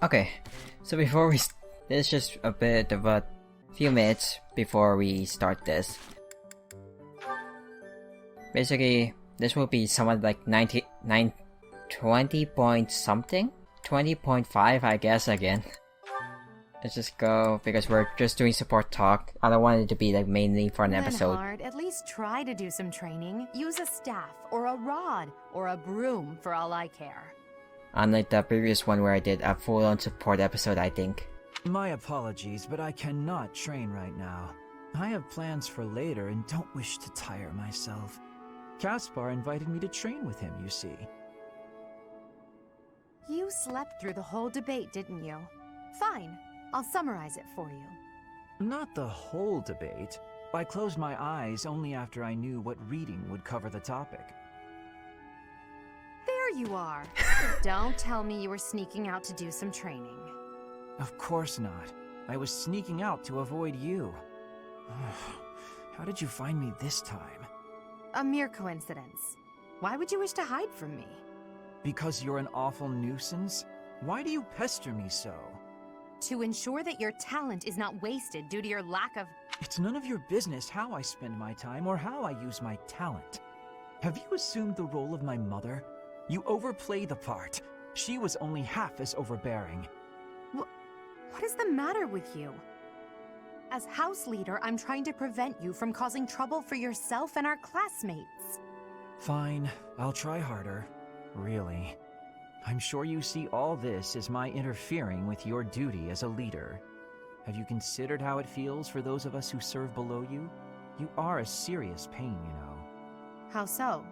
Okay, so before we, this is just a bit of a few minutes before we start this. Basically, this will be somewhat like 20 point something? 20.5 I guess again. Let's just go, because we're just doing support talk. I don't want it to be like mainly for an episode. Leonhard, at least try to do some training. Use a staff, or a rod, or a broom for all I care. Unlike the previous one where I did a full-on support episode, I think. My apologies, but I cannot train right now. I have plans for later and don't wish to tire myself. Caspar invited me to train with him, you see. You slept through the whole debate, didn't you? Fine. I'll summarize it for you. Not the whole debate. I closed my eyes only after I knew what reading would cover the topic. There you are. Don't tell me you were sneaking out to do some training. Of course not. I was sneaking out to avoid you. How did you find me this time? A mere coincidence. Why would you wish to hide from me? Because you're an awful nuisance? Why do you pester me so? To ensure that your talent is not wasted due to your lack of... It's none of your business how I spend my time or how I use my talent. Have you assumed the role of my mother? You overplay the part. She was only half as overbearing. What is the matter with you? As house leader, I'm trying to prevent you from causing trouble for yourself and our classmates. Fine, I'll try harder. Really. I'm sure you see all this as my interfering with your duty as a leader. Have you considered how it feels for those of us who serve below you? You are a serious pain, you know. How so?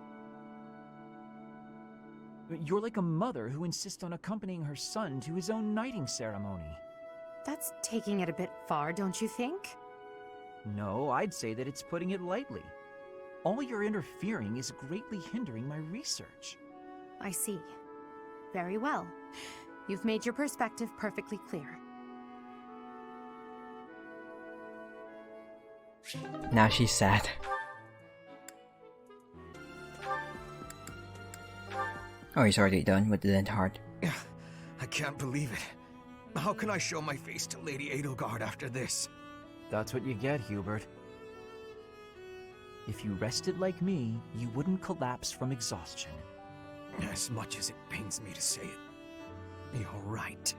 You're like a mother who insists on accompanying her son to his own knighting ceremony. That's taking it a bit far, don't you think? No, I'd say that it's putting it lightly. All your interfering is greatly hindering my research. I see. Very well. You've made your perspective perfectly clear. Now she's sad. Oh, he's already done with the Leonhard. I can't believe it. How can I show my face to Lady Edelgard after this? That's what you get, Hubert. If you rested like me, you wouldn't collapse from exhaustion. As much as it pains me to say it, you're right.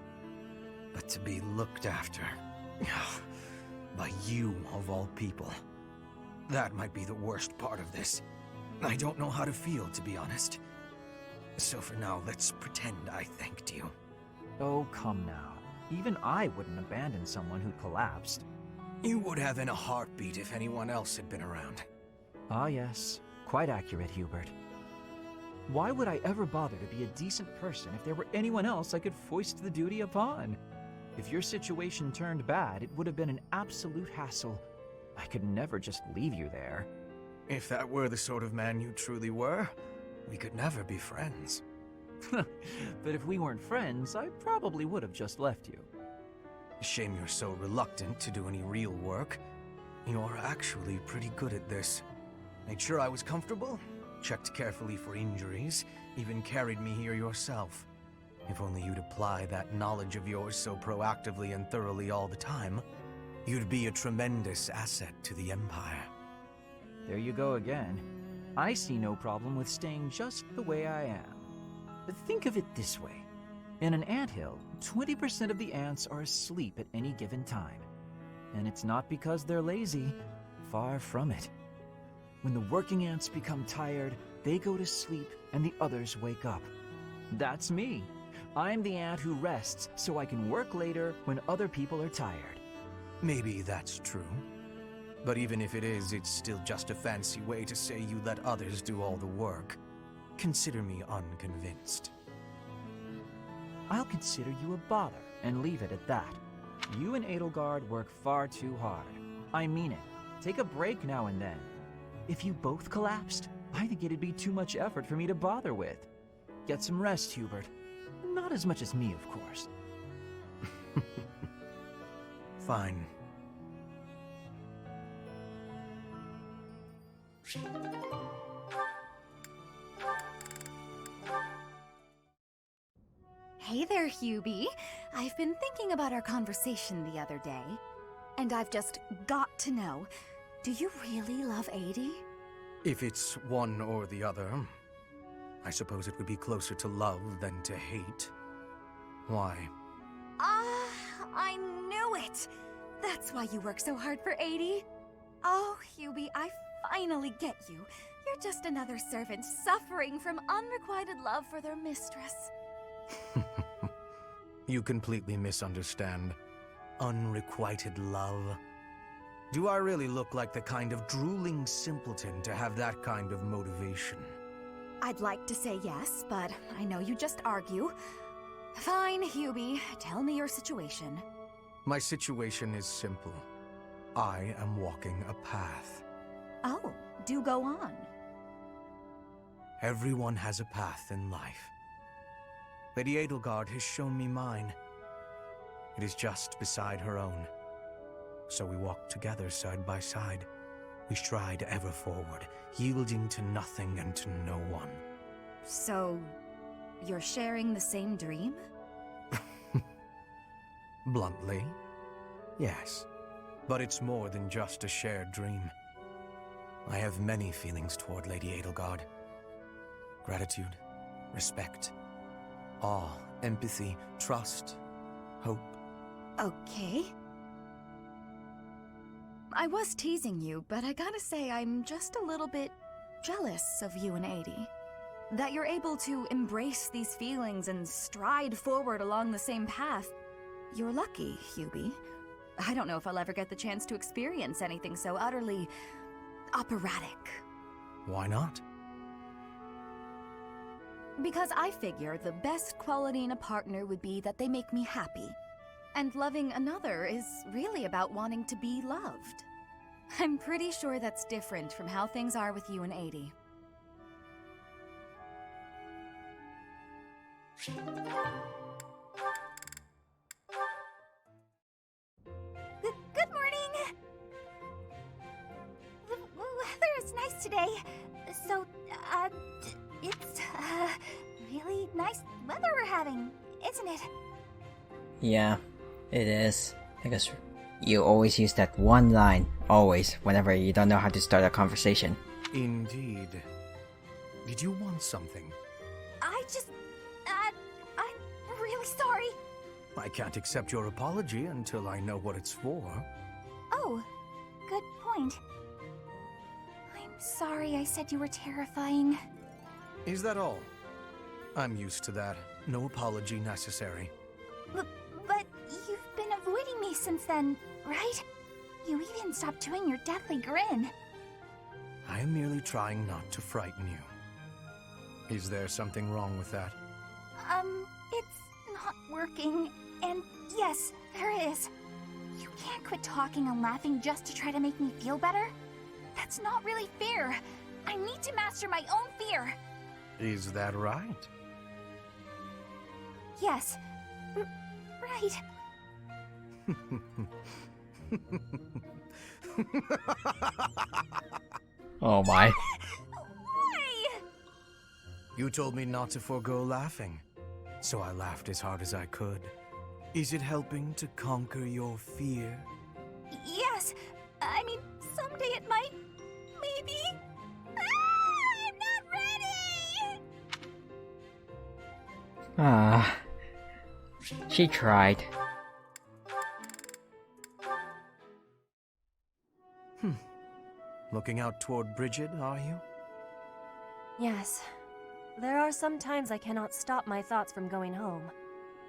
But to be looked after by you of all people, that might be the worst part of this. I don't know how to feel, to be honest. So for now, let's pretend I thanked you. Oh, come now. Even I wouldn't abandon someone who'd collapsed. You would have in a heartbeat if anyone else had been around. Ah yes, quite accurate, Hubert. Why would I ever bother to be a decent person if there were anyone else I could foist the duty upon? If your situation turned bad, it would have been an absolute hassle. I could never just leave you there. If that were the sort of man you truly were, we could never be friends. But if we weren't friends, I probably would have just left you. Shame you're so reluctant to do any real work. You're actually pretty good at this. Made sure I was comfortable, checked carefully for injuries, even carried me here yourself. If only you'd apply that knowledge of yours so proactively and thoroughly all the time, you'd be a tremendous asset to the Empire. There you go again. I see no problem with staying just the way I am. But think of it this way. In an anthill, 20% of the ants are asleep at any given time. And it's not because they're lazy. Far from it. When the working ants become tired, they go to sleep and the others wake up. That's me. I'm the ant who rests so I can work later when other people are tired. Maybe that's true. But even if it is, it's still just a fancy way to say you let others do all the work. Consider me unconvinced. I'll consider you a bother and leave it at that. You and Edelgard work far too hard. I mean it. Take a break now and then. If you both collapsed, I think it'd be too much effort for me to bother with. Get some rest, Hubert. Not as much as me, of course. Fine. Hey there, Hubie. I've been thinking about our conversation the other day, and I've just got to know, do you really love Adie? If it's one or the other, I suppose it would be closer to love than to hate. Why? I knew it! That's why you work so hard for Adie. Oh, Hubie, I finally get you. You're just another servant suffering from unrequited love for their mistress. You completely misunderstand. Unrequited love. Do I really look like the kind of drooling simpleton to have that kind of motivation? I'd like to say yes, but I know you just argue. Fine, Hubie. Tell me your situation. My situation is simple. I am walking a path. Oh, do go on. Everyone has a path in life. Lady Edelgard has shown me mine. It is just beside her own. So we walk together side by side. We stride ever forward, yielding to nothing and to no one. So, you're sharing the same dream? Bluntly, yes. But it's more than just a shared dream. I have many feelings toward Lady Edelgard. Gratitude, respect, awe, empathy, trust, hope. Okay. I was teasing you, but I gotta say I'm just a little bit jealous of you and Adie. That you're able to embrace these feelings and stride forward along the same path. You're lucky, Hubie. I don't know if I'll ever get the chance to experience anything so utterly operatic. Why not? Because I figure the best quality in a partner would be that they make me happy. And loving another is really about wanting to be loved. I'm pretty sure that's different from how things are with you and Adie. Good morning! The weather is nice today. So, it's, really nice weather we're having, isn't it? Yeah, it is. Because you always use that one line, always, whenever you don't know how to start a conversation. Indeed. Did you want something? I'm really sorry. I can't accept your apology until I know what it's for. Oh, good point. I'm sorry I said you were terrifying. Is that all? I'm used to that. No apology necessary. But you've been avoiding me since then, right? You even stopped doing your deathly grin. I am merely trying not to frighten you. Is there something wrong with that? It's not working. And yes, there is. You can't quit talking and laughing just to try to make me feel better. That's not really fair. I need to master my own fear. Is that right? Yes. Right. Oh my. Why? You told me not to forego laughing, so I laughed as hard as I could. Is it helping to conquer your fear? Yes. I mean, someday it might. Maybe. I'm not ready! Ah. She tried. Looking out toward Bridget, are you? Yes. There are some times I cannot stop my thoughts from going home.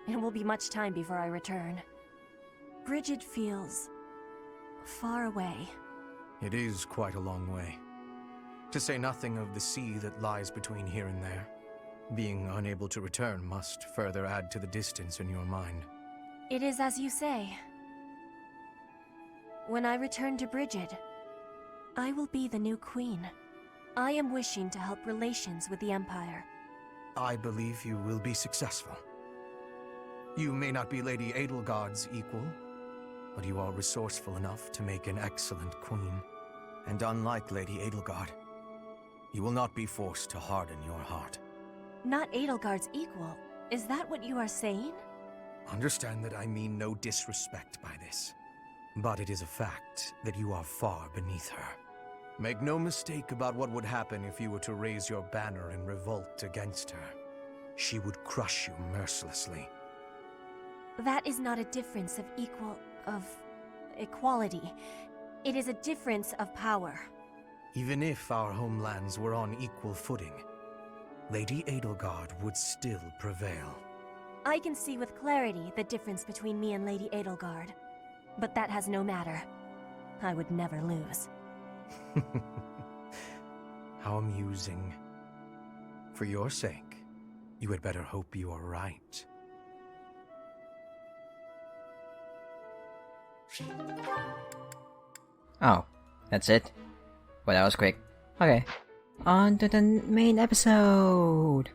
It will be much time before I return. Bridget feels far away. It is quite a long way. To say nothing of the sea that lies between here and there. Being unable to return must further add to the distance in your mind. It is as you say. When I return to Bridget, I will be the new queen. I am wishing to help relations with the Empire. I believe you will be successful. You may not be Lady Edelgard's equal, but you are resourceful enough to make an excellent queen. And unlike Lady Edelgard, you will not be forced to harden your heart. Not Edelgard's equal. Is that what you are saying? Understand that I mean no disrespect by this, but it is a fact that you are far beneath her. Make no mistake about what would happen if you were to raise your banner in revolt against her. She would crush you mercilessly. That is not a difference of equality. It is a difference of power. Even if our homelands were on equal footing, Lady Edelgard would still prevail. I can see with clarity the difference between me and Lady Edelgard. But that has no matter. I would never lose. How amusing. For your sake, you had better hope you are right. Oh, that's it? Well, that was quick. Okay, on to the main episode!